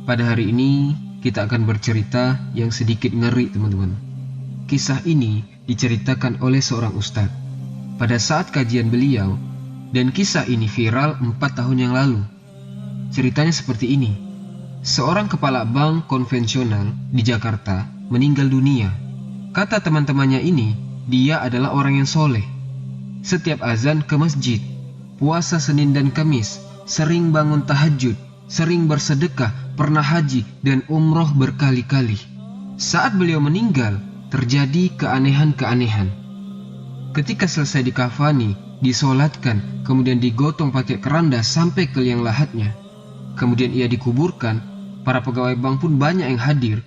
Pada hari ini kita akan bercerita yang sedikit ngeri, teman-teman. Kisah ini diceritakan oleh seorang ustadz pada saat kajian beliau, dan kisah ini viral 4 tahun yang lalu. Ceritanya seperti ini. Seorang kepala bank konvensional di Jakarta meninggal dunia. Kata teman-temannya ini, dia adalah orang yang soleh. Setiap azan ke masjid, puasa Senin dan Kamis, sering bangun tahajud, sering bersedekah, pernah haji dan umroh berkali-kali. Saat beliau meninggal, terjadi keanehan-keanehan. Ketika selesai dikafani, disolatkan, kemudian digotong pakai keranda sampai ke liang lahatnya. Kemudian ia dikuburkan, para pegawai bank pun banyak yang hadir.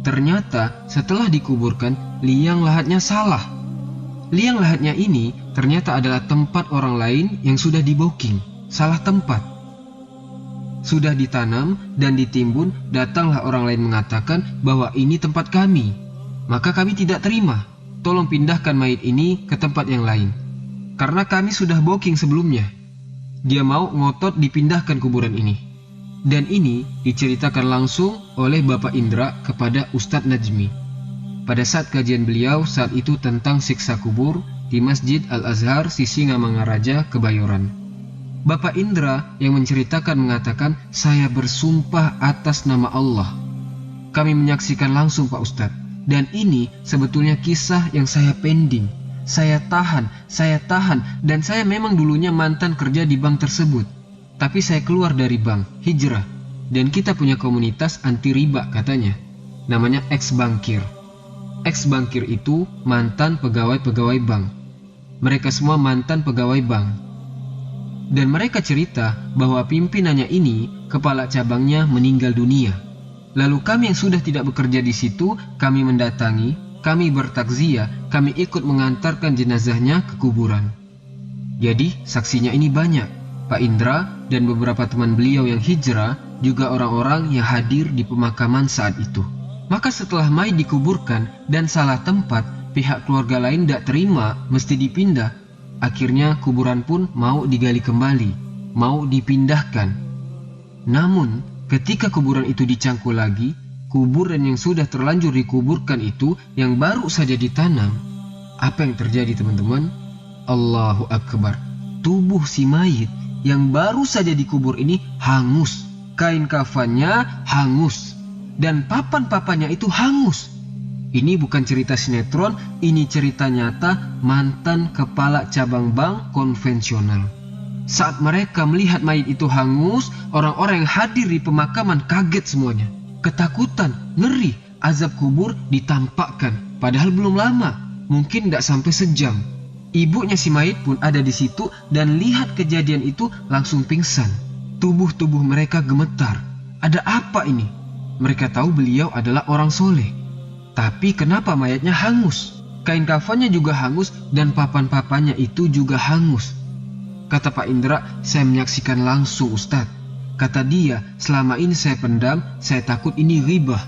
Ternyata setelah dikuburkan, liang lahatnya salah. Liang lahatnya ini ternyata adalah tempat orang lain yang sudah di-booking, salah tempat. Sudah ditanam dan ditimbun, datanglah orang lain mengatakan bahwa ini tempat kami. Maka kami tidak terima, tolong pindahkan mayit ini ke tempat yang lain. Karena kami sudah booking sebelumnya. Dia mau ngotot dipindahkan kuburan ini. Dan ini diceritakan langsung oleh Bapak Indra kepada Ustadz Najmi pada saat kajian beliau saat itu tentang siksa kubur di Masjid Al-Azhar Sisingamangaraja, Kebayoran. Bapak Indra yang menceritakan mengatakan, saya bersumpah atas nama Allah. Kami menyaksikan langsung Pak Ustadz. Dan ini sebetulnya kisah yang saya pending. Saya tahan, dan saya memang dulunya mantan kerja di bank tersebut. Tapi saya keluar dari bank, hijrah. Dan kita punya komunitas anti riba katanya. Namanya ex-bankir. Ex-bankir itu mantan pegawai-pegawai bank. Mereka semua mantan pegawai bank. Dan mereka cerita bahwa pimpinannya ini, kepala cabangnya meninggal dunia. Lalu kami yang sudah tidak bekerja di situ, kami mendatangi, kami bertakziah, kami ikut mengantarkan jenazahnya ke kuburan. Jadi saksinya ini banyak, Pak Indra dan beberapa teman beliau yang hijrah, juga orang-orang yang hadir di pemakaman saat itu. Maka setelah mayit dikuburkan dan salah tempat, pihak keluarga lain tidak terima, mesti dipindah. Akhirnya kuburan pun mau digali kembali, mau dipindahkan. Namun ketika kuburan itu dicangkul lagi, kuburan yang sudah terlanjur dikuburkan itu yang baru saja ditanam. Apa yang terjadi, teman-teman? Allahu Akbar. Tubuh si mayit yang baru saja dikubur ini hangus. Kain kafannya hangus. Dan papan-papannya itu hangus. Ini bukan cerita sinetron, ini cerita nyata mantan kepala cabang bank konvensional. Saat mereka melihat mayit itu hangus, orang-orang yang hadir di pemakaman kaget semuanya. Ketakutan, ngeri, azab kubur ditampakkan. Padahal belum lama, mungkin tidak sampai sejam. Ibunya si mayit pun ada di situ dan lihat kejadian itu langsung pingsan. Tubuh-tubuh mereka gemetar. Ada apa ini? Mereka tahu beliau adalah orang soleh. Tapi kenapa mayatnya hangus? Kain kafannya juga hangus dan papan-papannya itu juga hangus. Kata Pak Indra, saya menyaksikan langsung Ustadz. Kata dia, selama ini saya pendam, saya takut ini ghibah.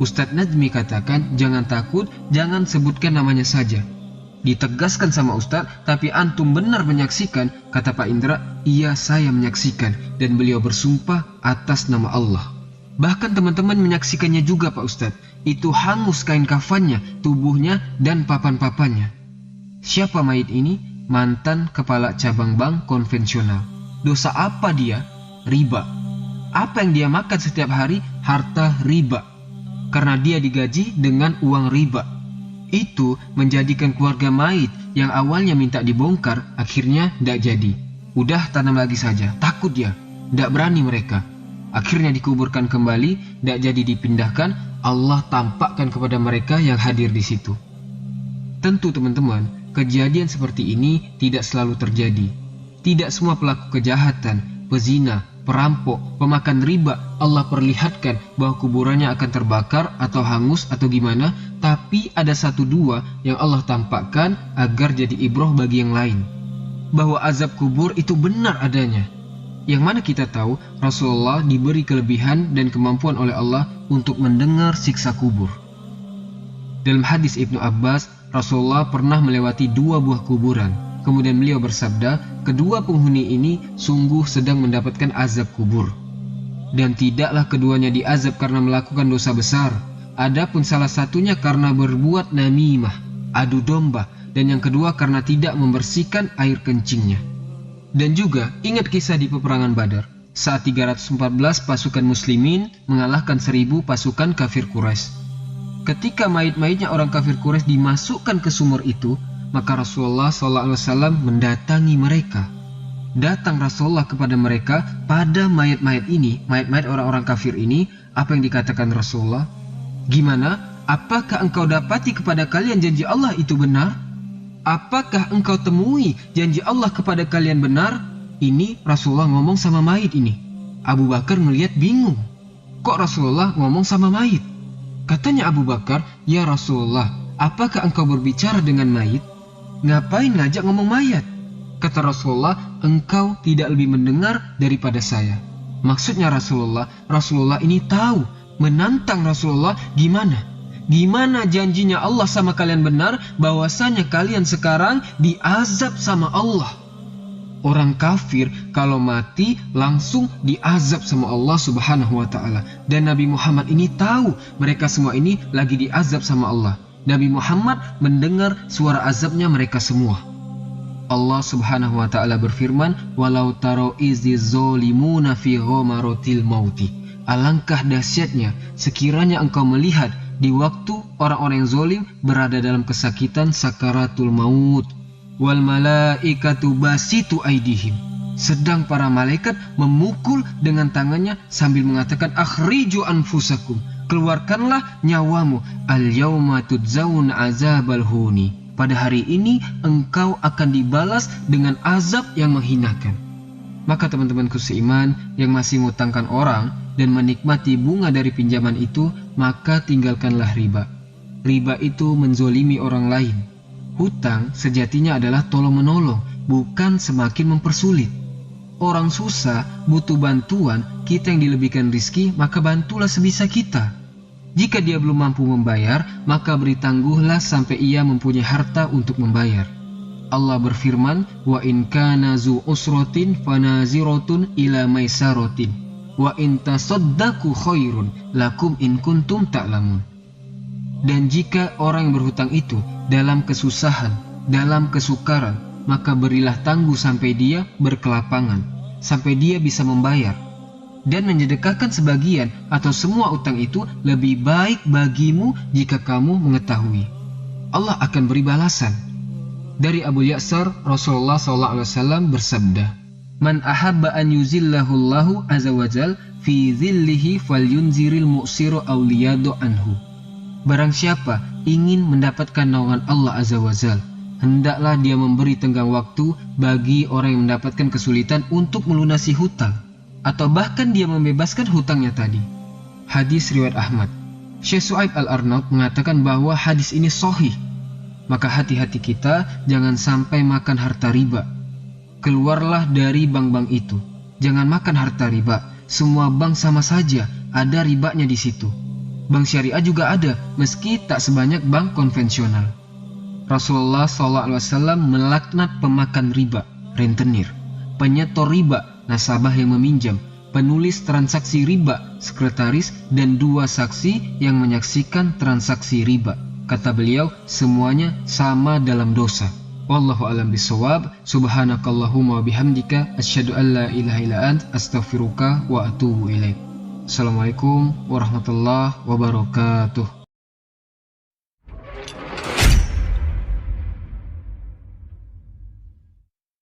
Ustadz Najmi katakan, jangan takut, jangan sebutkan namanya saja. Ditegaskan sama Ustadz, tapi antum benar menyaksikan? Kata Pak Indra, iya saya menyaksikan. Dan beliau bersumpah atas nama Allah. Bahkan teman-teman menyaksikannya juga Pak Ustadz. Itu hangus kain kafannya, tubuhnya, dan papan-papannya. Siapa mayit ini? Mantan kepala cabang bank konvensional. Dosa apa dia? Riba. Apa yang dia makan setiap hari? Harta riba. Karena dia digaji dengan uang riba. Itu menjadikan keluarga mayit yang awalnya minta dibongkar, akhirnya tidak jadi. Udah tanam lagi saja, takut dia. Tidak berani mereka. Akhirnya dikuburkan kembali, tidak jadi dipindahkan. Allah tampakkan kepada mereka yang hadir di situ. Tentu teman-teman, kejadian seperti ini tidak selalu terjadi. Tidak semua pelaku kejahatan, pezina, perampok, pemakan riba Allah perlihatkan bahwa kuburannya akan terbakar atau hangus atau gimana. Tapi ada 1-2 yang Allah tampakkan agar jadi ibrah bagi yang lain. Bahwa azab kubur itu benar adanya. Yang mana kita tahu Rasulullah diberi kelebihan dan kemampuan oleh Allah untuk mendengar siksa kubur. Dalam hadis Ibnu Abbas, Rasulullah pernah melewati 2 buah kuburan. Kemudian beliau bersabda, kedua penghuni ini sungguh sedang mendapatkan azab kubur. Dan tidaklah keduanya diazab karena melakukan dosa besar. Adapun salah satunya karena berbuat namimah, adu domba, dan yang kedua karena tidak membersihkan air kencingnya. Dan juga ingat kisah di peperangan Badar, saat 314 pasukan muslimin mengalahkan 1000 pasukan kafir Quraisy. Ketika mayit-mayitnya orang kafir Quraisy dimasukkan ke sumur itu, maka Rasulullah SAW mendatangi mereka. Datang Rasulullah kepada mereka pada mayat-mayat ini, mayat-mayat orang-orang kafir ini. Apa yang dikatakan Rasulullah? Gimana? Apakah engkau dapati kepada kalian janji Allah itu benar? Apakah engkau temui janji Allah kepada kalian benar? Ini Rasulullah ngomong sama mayit ini. Abu Bakar melihat bingung. Kok Rasulullah ngomong sama mayit? Katanya Abu Bakar, "Ya Rasulullah, apakah engkau berbicara dengan mayit? Ngapain ngajak ngomong mayat?" Kata Rasulullah, "Engkau tidak lebih mendengar daripada saya." Maksudnya Rasulullah ini tahu, menantang Rasulullah gimana? Gimana janjinya Allah sama kalian benar, bahwasanya kalian sekarang diazab sama Allah. Orang kafir kalau mati langsung diazab sama Allah Subhanahu wa ta'ala. Dan Nabi Muhammad ini tahu mereka semua ini lagi diazab sama Allah. Nabi Muhammad mendengar suara azabnya mereka semua. Allah Subhanahu wa ta'ala berfirman, "Walau taro iziz zolimuna fi ghamaratil mauti." Alangkah dahsyatnya sekiranya engkau melihat di waktu orang-orang yang zolim berada dalam kesakitan sakaratul maut. Wal malaikatu basitu aidihim. Sedang para malaikat memukul dengan tangannya sambil mengatakan, "Akhriju anfusakum." Keluarkanlah nyawamu. Al-yawma tudzawun azabal huni. Pada hari ini engkau akan dibalas dengan azab yang menghinakan. Maka teman-temanku seiman yang masih ngutangkan orang dan menikmati bunga dari pinjaman itu, maka tinggalkanlah riba. Riba itu menzolimi orang lain. Hutang sejatinya adalah tolong-menolong, bukan semakin mempersulit. Orang susah, butuh bantuan, kita yang dilebihkan rizki, maka bantulah sebisa kita. Jika dia belum mampu membayar, maka beri tangguhlah sampai ia mempunyai harta untuk membayar. Allah berfirman, "Wa in kana zu usratin fanaziratun ila maisaratin, wa in tasaddaqu khairun lakum in kuntum ta'lamun." Dan jika orang yang berhutang itu dalam kesusahan, dalam kesukaran, maka berilah tangguh sampai dia berkelapangan, sampai dia bisa membayar. Dan menyedekahkan sebagian atau semua utang itu lebih baik bagimu jika kamu mengetahui. Allah akan beri balasan. Dari Abu Ya'sar, Rasulullah SAW bersabda, "Man ahabba an yuzillahu Allahu azza wajal fi zillihi falyunziril mu'siru awliyadu anhu." Barang siapa ingin mendapatkan naungan Allah azza wajal, hendaklah dia memberi tenggang waktu bagi orang yang mendapatkan kesulitan untuk melunasi hutang, atau bahkan dia membebaskan hutangnya tadi. Hadis riwayat Ahmad. Syekh Su'aib Al-Arnaud mengatakan bahwa hadis ini sahih. Maka hati-hati kita jangan sampai makan harta riba. Keluarlah dari bank-bank itu. Jangan makan harta riba. Semua bank sama saja, ada ribanya di situ. Bank syariah juga ada, meski tak sebanyak bank konvensional. Rasulullah SAW melaknat pemakan riba, rentenir, penyetor riba, nasabah yang meminjam, penulis transaksi riba, sekretaris, dan 2 saksi yang menyaksikan transaksi riba. Kata beliau, semuanya sama dalam dosa. Wallahu a'lam bishawab. Subhanakallahumma wa bihamdika asyhadu an la ilaha illa ant astaghfiruka wa atubu ilaik. Assalamualaikum warahmatullahi wabarakatuh.